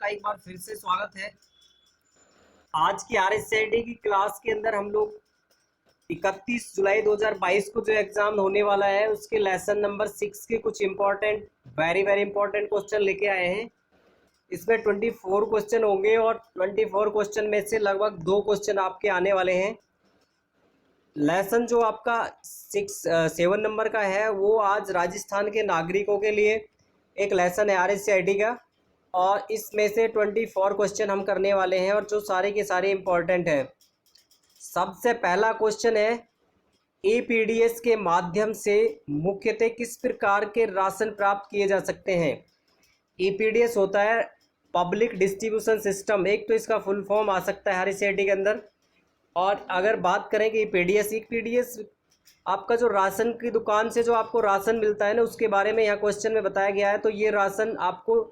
आपका एक बार फिर से स्वागत है। आज की आरएसआईडी की क्लास के अंदर हम लोग 31 जुलाई 2022 को जो एग्जाम होने वाला है उसके लेसन नंबर 6 के कुछ important very very important question लेके आए हैं। इसमें 24 क्वेश्चन होंगे और 24 क्वेश्चन में से लगभग 2 क्वेश्चन आपके आने वाले हैं। लेसन जो आपका 7 नंबर का है वो आज राजस्थान के नागरिकों के लिए एक लेसन है आरएसआईडी का, और इसमें से 24 क्वेश्चन हम करने वाले हैं और जो सारे के सारे इम्पोर्टेंट हैं। सबसे पहला क्वेश्चन है, एपीडीएस के माध्यम से मुख्यतः किस प्रकार के राशन प्राप्त किए जा सकते हैं। एपीडीएस होता है पब्लिक डिस्ट्रीब्यूशन सिस्टम, एक तो इसका फुल फॉर्म आ सकता है आरएसआईडी के अंदर। और अगर बात करें कि ईपीडीएस आपका जो राशन की दुकान से जो आपको राशन मिलता है ना, उसके बारे में यहाँ क्वेश्चन में बताया गया है। तो ये राशन आपको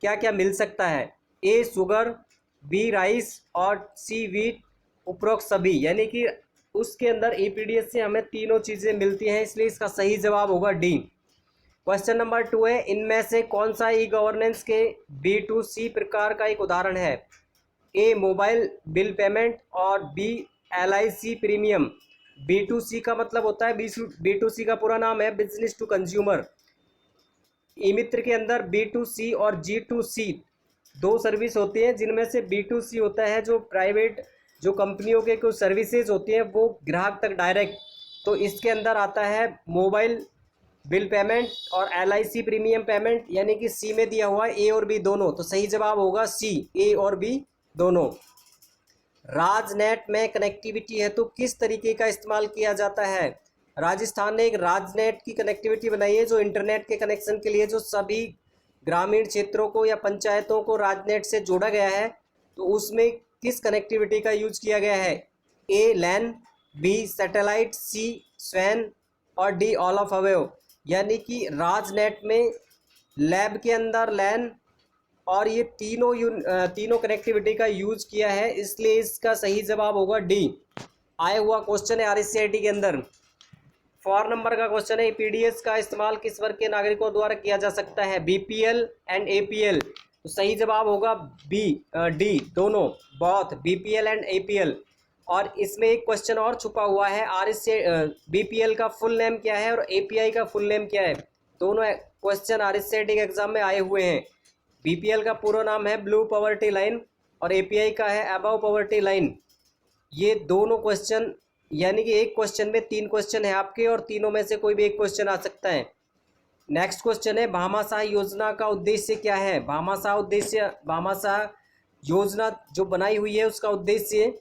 क्या क्या मिल सकता है, ए शुगर, बी राइस और सी वीट, उपरोक्त सभी, यानी कि उसके अंदर एपीडीएस से हमें तीनों चीज़ें मिलती हैं, इसलिए इसका सही जवाब होगा डी। क्वेश्चन नंबर 2 है, इनमें से कौन सा ई गवर्नेंस के B2C प्रकार का एक उदाहरण है। ए मोबाइल बिल पेमेंट और बी LIC प्रीमियम। B2C का मतलब होता है, B2C का पूरा नाम है बिजनेस टू कंज्यूमर। ई मित्र के अंदर B2C और G2C दो सर्विस होती हैं, जिनमें से B2C होता है जो प्राइवेट जो कंपनियों के कुछ सर्विसेज होती हैं वो ग्राहक तक डायरेक्ट। तो इसके अंदर आता है मोबाइल बिल पेमेंट और LIC प्रीमियम पेमेंट, यानी कि सी में दिया हुआ है ए और बी दोनों। तो सही जवाब होगा सी, ए और बी दोनों। राजनेट में कनेक्टिविटी है तो किस तरीके का इस्तेमाल किया जाता है। राजस्थान ने एक राजनेट की कनेक्टिविटी बनाई है जो इंटरनेट के कनेक्शन के लिए जो सभी ग्रामीण क्षेत्रों को या पंचायतों को राजनेट से जोड़ा गया है। तो उसमें किस कनेक्टिविटी का यूज किया गया है, ए लैन, बी सैटेलाइट, सी स्वैन और डी ऑल ऑफ अवेव। यानी कि राजनेट में लैब के अंदर लैन और ये तीनों कनेक्टिविटी का यूज किया है, इसलिए इसका सही जवाब होगा डी। आया हुआ क्वेश्चन है आरएसआईडी के अंदर। 4 नंबर का क्वेश्चन है, पीडीएस का इस्तेमाल किस वर्ग के नागरिकों द्वारा किया जा सकता है, बीपीएल एंड एपीएल। तो सही जवाब होगा बी, डी दोनों, बोथ बीपीएल एंड एपीएल। और इसमें एक क्वेश्चन और छुपा हुआ है, बीपीएल का फुल नेम क्या है और एपीआई का फुल नेम क्या है। दोनों क्वेश्चन आरएसआईडी के एग्जाम में आए हुए हैं। बीपीएल का पूरा नाम है ब्लू पॉवर्टी लाइन और एपीआई का है अबव पॉवर्टी लाइन। ये दोनों क्वेश्चन, यानी कि एक क्वेश्चन में 3 क्वेश्चन है आपके और तीनों में से कोई भी एक क्वेश्चन आ सकता है। नेक्स्ट क्वेश्चन है, भामाशाह योजना का उद्देश्य क्या है। भामाशाह योजना जो बनाई हुई है उसका उद्देश्य,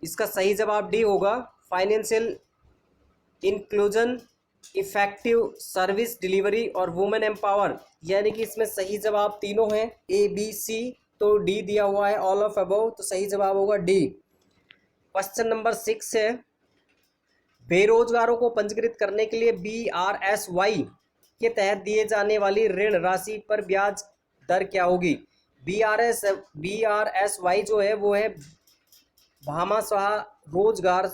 इसका सही जवाब डी होगा, financial inclusion, effective service delivery और वुमेन एम्पावर। यानी कि इसमें सही जवाब तीनों हैं, ए बी सी। तो डी दिया हुआ है ऑल ऑफ अबव, तो सही जवाब होगा डी। क्वेश्चन नंबर 6 है, बेरोजगारों को पंजीकृत करने के लिए BRSY के तहत दिए जाने वाली ऋण राशि पर ब्याज दर क्या होगी। BRSY जो है वो है भामाशाह रोजगार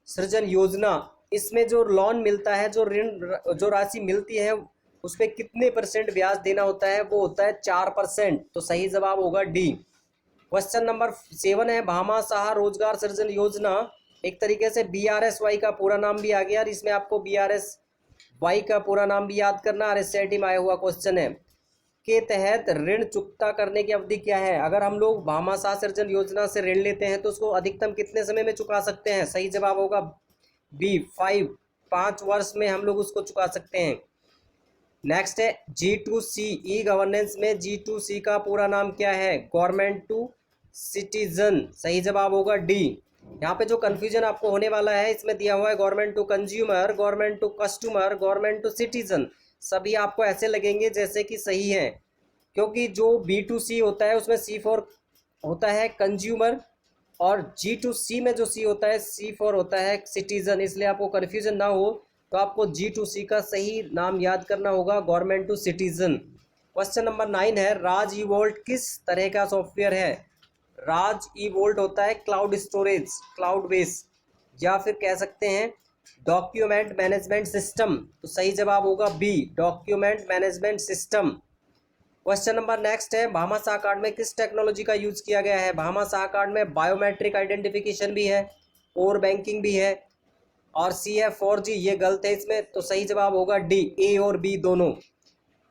सृजन योजना। इसमें जो लोन मिलता है, जो ऋण जो राशि मिलती है उस पर कितने % ब्याज देना होता है, वो होता है 4%। तो सही जवाब होगा डी। क्वेश्चन नंबर 7 है, भामाशाह रोजगार सृजन योजना एक तरीके से BRSY का पूरा नाम भी आ गया और इसमें आपको BRSY का पूरा नाम भी याद करना। आरएसआईडी में आया हुआ क्वेश्चन है, के तहत ऋण चुकता करने की अवधि क्या है। अगर हम लोग भामाशाह सृजन योजना से ऋण लेते हैं तो उसको अधिकतम कितने समय में चुका सकते हैं। सही जवाब होगा बी, 5 वर्ष में हम लोग उसको चुका सकते हैं। नेक्स्ट है, G2C ई गवर्नेंस में G2C का पूरा नाम क्या है, गवर्नमेंट टू सिटीजन। सही जवाब होगा डी। यहाँ पे जो कंफ्यूजन आपको होने वाला है, इसमें दिया हुआ है government to consumer, government to customer, government to citizen. सभी आपको ऐसे लगेंगे जैसे कि सही है, क्योंकि जो B2C होता है उसमें C4 होता है कंज्यूमर और G2C में जो C होता है C4 होता है सिटीजन। इसलिए आपको कन्फ्यूजन ना हो तो आपको G2C का सही नाम याद करना होगा, government to citizen. Question number 9 है, राज ई वोल्ट किस तरह का सॉफ्टवेयर है। राज ई वोल्ट होता है क्लाउड स्टोरेज, क्लाउड बेस, या फिर कह सकते हैं डॉक्यूमेंट मैनेजमेंट सिस्टम। तो सही जवाब होगा B, document management system. Question number next है, भामाशाह कार्ड में किस टेक्नोलॉजी का यूज किया गया है? भामाशाह कार्ड में बायोमेट्रिक आइडेंटिफिकेशन भी है, कोर बैंकिंग भी है, और सी है 4G। ये गलत है इसमें, तो सही जवाब होगा डी, ए और बी दोनों।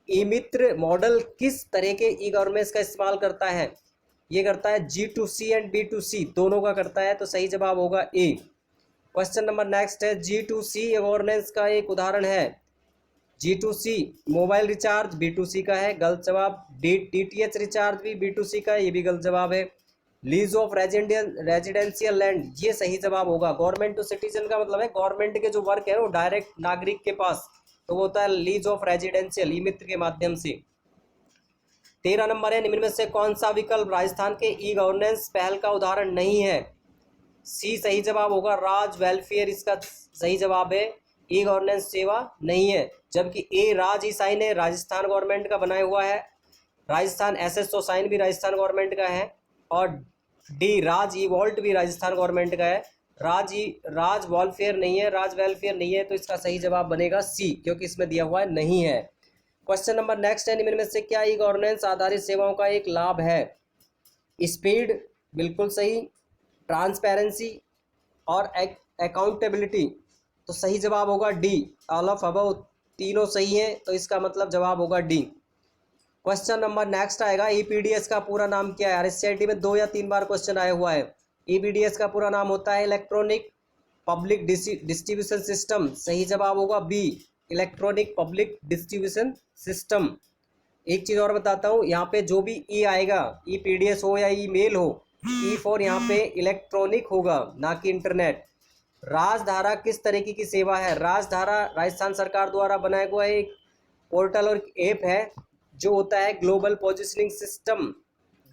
ई मित्र मॉडल किस तरह के ई गवर्नेंस का इस्तेमाल करता है? ये करता है G2C एंड B2C दोनों का करता है, तो सही जवाब होगा ए। क्वेश्चन नंबर नेक्स्ट है, G2C गवर्नेंस का एक उदाहरण है। G2C मोबाइल रिचार्ज B2C का है, गलत जवाब। DTH रिचार्ज भी B2C का है, ये भी गलत जवाब है। लीज ऑफ रेजिडेंशियल लैंड, ये सही जवाब होगा। गवर्नमेंट टू सिटीजन का मतलब है गवर्नमेंट के जो वर्क है वो डायरेक्ट नागरिक के पास, तो वो होता है लीज ऑफ रेजिडेंशियल, ई मित्र के माध्यम से। 13 नंबर है, निम्न में से कौन सा विकल्प राजस्थान के ई गवर्नेंस पहल का उदाहरण नहीं है? सी सही जवाब होगा, राज वेलफेयर इसका सही जवाब है। ई गवर्नेंस सेवा नहीं है, जबकि ए राज ई साइन है, राजस्थान गवर्नमेंट का बनाया हुआ है। राजस्थान SSO साइन भी राजस्थान गवर्नमेंट का है, और डी राज ई वॉल्ट भी राजस्थान गवर्नमेंट का है। राज वेलफेयर नहीं है, राज वेलफेयर नहीं है, तो इसका सही जवाब बनेगा सी, क्योंकि इसमें दिया हुआ है नहीं है। क्वेश्चन नंबर नेक्स्ट है, निम्न में से क्या ई गवर्नेंस आधारित सेवाओं का एक लाभ है? स्पीड बिल्कुल सही, ट्रांसपेरेंसी और अकाउंटेबिलिटी, तो सही जवाब होगा डी, ऑल ऑफ अबव तीनों सही है, तो इसका मतलब जवाब होगा डी। क्वेश्चन नंबर नेक्स्ट आएगा, EPDS का पूरा नाम क्या है? RSCIT में 2 या 3 बार क्वेश्चन आया हुआ है। EPDS का पूरा नाम होता है इलेक्ट्रॉनिक पब्लिक डिस्ट्रीब्यूशन सिस्टम, सही जवाब होगा B, electronic public distribution system. एक चीज़ और बताता हूँ, यहाँ पे जो भी ई आएगा, EPDS हो या ईमेल हो, ई फॉर यहाँ पे इलेक्ट्रॉनिक होगा, ना कि इंटरनेट। राजधारा किस तरीके की सेवा है? राजधारा राजस्थान सरकार द्वारा बनाया हुआ एक पोर्टल और ऐप है, जो होता है global positioning system,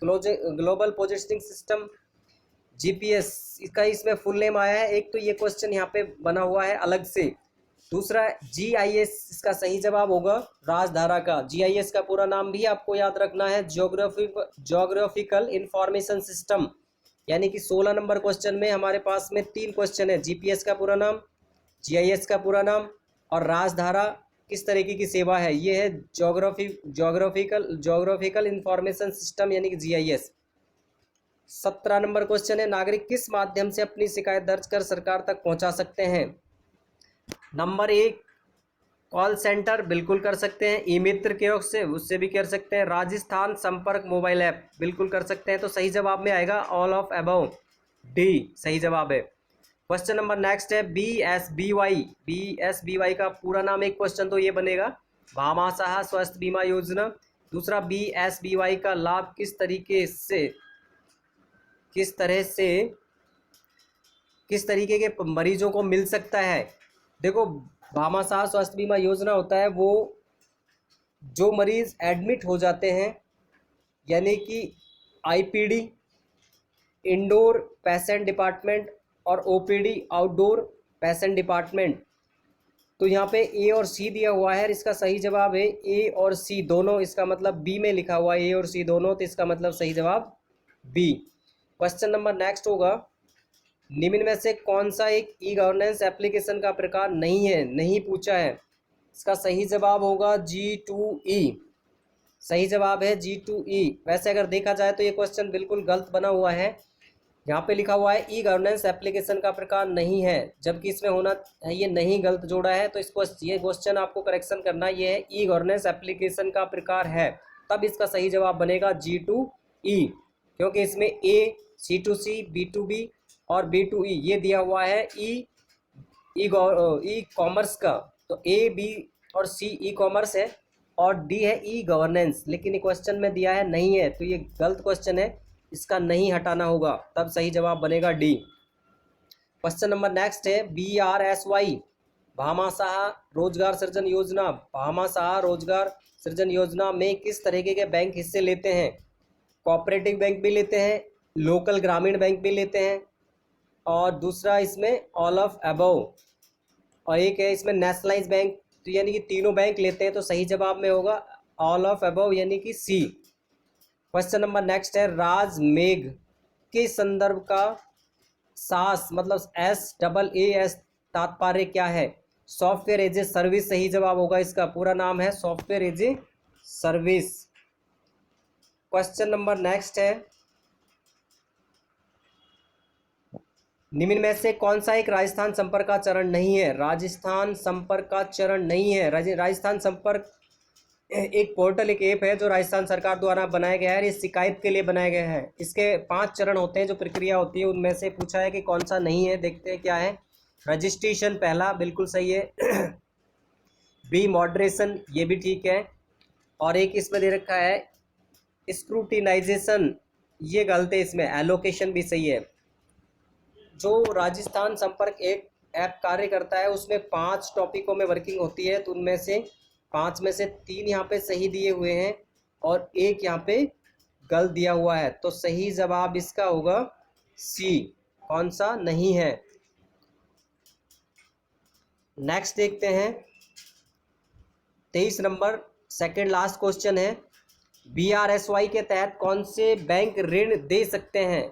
global positioning system GPS, इसका इसमें फुल नेम आया है। एक तो ये क्वेश्चन यहाँ पे बना हुआ है अलग से। दूसरा GIS इसका सही जवाब होगा राजधारा का। GIS का पूरा नाम भी आपको याद रखना है, ज्योग्राफिकल इंफॉर्मेशन सिस्टम, यानी कि 16 नंबर क्वेश्चन में हमारे पास में 3 क्वेश्चन है, GPS का पूरा नाम, GIS का पूरा नाम, और राजधारा किस तरीके की सेवा है, ये है ज्योग्राफिकल इंफॉर्मेशन सिस्टम, यानी कि GIS। 17 नंबर क्वेश्चन है, नागरिक किस माध्यम से अपनी शिकायत दर्ज कर सरकार तक पहुंचा सकते हैं? नंबर 1 कॉल सेंटर, बिल्कुल कर सकते हैं। ई मित्र के योग से, उससे भी कर सकते हैं। राजस्थान संपर्क मोबाइल ऐप, बिल्कुल कर सकते हैं। तो सही जवाब में आएगा ऑल ऑफ अबव, डी सही जवाब है। क्वेश्चन नंबर नेक्स्ट है, BSBY का पूरा नाम, एक क्वेश्चन तो ये बनेगा, भामाशाह स्वास्थ्य बीमा योजना। दूसरा, BSBY का लाभ किस तरीके के मरीजों को मिल सकता है? देखो, भामाशाह स्वास्थ्य बीमा योजना होता है वो जो मरीज एडमिट हो जाते हैं, यानी कि IPD इंडोर पेशेंट डिपार्टमेंट और OPD आउटडोर पेशेंट डिपार्टमेंट। तो यहाँ पे A और C दिया हुआ है, इसका सही जवाब है A और C दोनों, इसका मतलब B में लिखा हुआ है A और C दोनों, तो इसका मतलब सही जवाब B। क्वेश्चन नंबर नेक्स्ट होगा, निम्न में से कौन सा एक ई गवर्नेंस एप्लीकेशन का प्रकार नहीं है? नहीं पूछा है, इसका सही जवाब होगा G2E, सही जवाब है G2E। वैसे अगर देखा जाए तो ये क्वेश्चन बिल्कुल गलत बना हुआ है, यहाँ पे लिखा हुआ है ई गवर्नेंस एप्लीकेशन का प्रकार नहीं है, जबकि इसमें होना है ये नहीं, गलत जोड़ा है, तो इसको ये क्वेश्चन आपको करेक्शन करना, ये है ई गवर्नेंस एप्लीकेशन का प्रकार है, तब इसका सही जवाब बनेगा G2E, क्योंकि इसमें A C2C B2B और B2E ये दिया हुआ है ई कॉमर्स का, तो A B और C ई कॉमर्स है और D है ई गवर्नेंस, लेकिन ये क्वेश्चन में दिया है नहीं है, तो ये गलत क्वेश्चन है, इसका नहीं हटाना होगा, तब सही जवाब बनेगा डी। क्वेश्चन नंबर नेक्स्ट है, BRSY भामाशाह रोजगार सृजन योजना, भामाशाह रोजगार सृजन योजना में किस तरीके के बैंक हिस्से लेते हैं? कोऑपरेटिव बैंक भी लेते हैं, लोकल ग्रामीण बैंक भी लेते हैं, और दूसरा इसमें ऑल ऑफ अबव, और एक है इसमें नेशनलाइज बैंक, तो यानी कि तीनों बैंक लेते हैं, तो सही जवाब में होगा ऑल ऑफ अबव, यानी कि सी। क्वेश्चन नंबर नेक्स्ट है, राज मेघ के संदर्भ का सास मतलब SAAS तात्पर्य क्या है? सॉफ्टवेयर एज ए सर्विस, सही जवाब होगा, इसका पूरा नाम है software as a service. Question number next है, निम्न में से कौन सा एक राजस्थान संपर्क का चरण नहीं है? राजस्थान संपर्क का चरण नहीं है। राजस्थान संपर्क एक पोर्टल, एक ऐप है जो राजस्थान सरकार द्वारा बनाया गया है। ये शिकायत के लिए बनाया गया है। इसके 5 चरण होते हैं, जो प्रक्रिया होती है, उनमें से पूछा है कि कौन सा नहीं है। देखते हैं क्या है। रजिस्ट्रेशन पहला बिल्कुल सही है। बी मॉडरेशन, ये भी ठीक है। और एक इसमें दे रखा है स्क्रूटिनाइजेशन, ये गलत है। इसमें एलोकेशन भी सही है। जो राजस्थान संपर्क एक ऐप कार्य करता है उसमें 5 टॉपिकों में वर्किंग होती है, तो उनमें से 5 में से 3 यहाँ पे सही दिए हुए हैं और एक यहाँ पे गलत दिया हुआ है। तो सही जवाब इसका होगा सी। कौन सा नहीं है? नेक्स्ट देखते हैं 23 नंबर, सेकेंड लास्ट क्वेश्चन है, BRSY के तहत कौन से बैंक ऋण दे सकते हैं?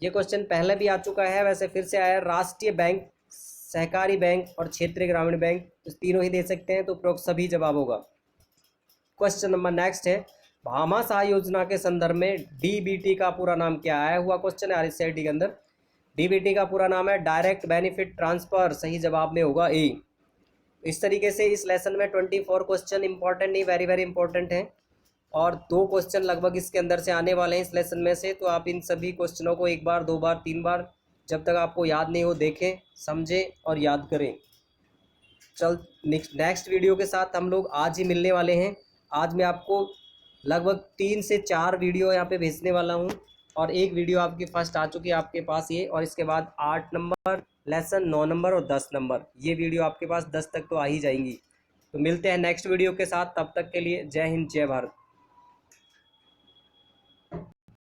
ये क्वेश्चन पहले भी आ चुका है, वैसे फिर से आया। राष्ट्रीय बैंक, सहकारी बैंक और क्षेत्रीय ग्रामीण बैंक, इस तीनों ही दे सकते हैं, तो उपरोक्त सभी जवाब होगा। क्वेश्चन नंबर नेक्स्ट है, भामाशाह योजना के संदर्भ में DBT का पूरा नाम क्या है? हुआ क्वेश्चन है RSCIT के अंदर। DBT का पूरा नाम है डायरेक्ट बेनिफिट ट्रांसफर। सही जवाब में होगा ए। इस तरीके से इस लेसन में 24 क्वेश्चन इंपॉर्टेंट नहीं, वेरी वेरी इंपॉर्टेंट हैं, और 2 क्वेश्चन लगभग इसके अंदर से आने वाले हैं इस लेसन में से। तो आप इन सभी क्वेश्चनों को 1 बार 2 बार 3 बार, जब तक आपको याद नहीं हो, देखें, समझें और याद करें। चल नेक्स्ट वीडियो के साथ हम लोग आज ही मिलने वाले हैं। आज मैं आपको लगभग 3 से 4 वीडियो यहाँ पे भेजने वाला हूँ, और एक वीडियो आपकी फर्स्ट आ चुकी है आपके पास ये, और इसके बाद 8 नंबर लेसन, 9 नंबर और 10 नंबर, ये वीडियो आपके पास 10 तक तो आ ही जाएंगी। तो मिलते हैं नेक्स्ट वीडियो के साथ, तब तक के लिए जय हिंद, जय भारत।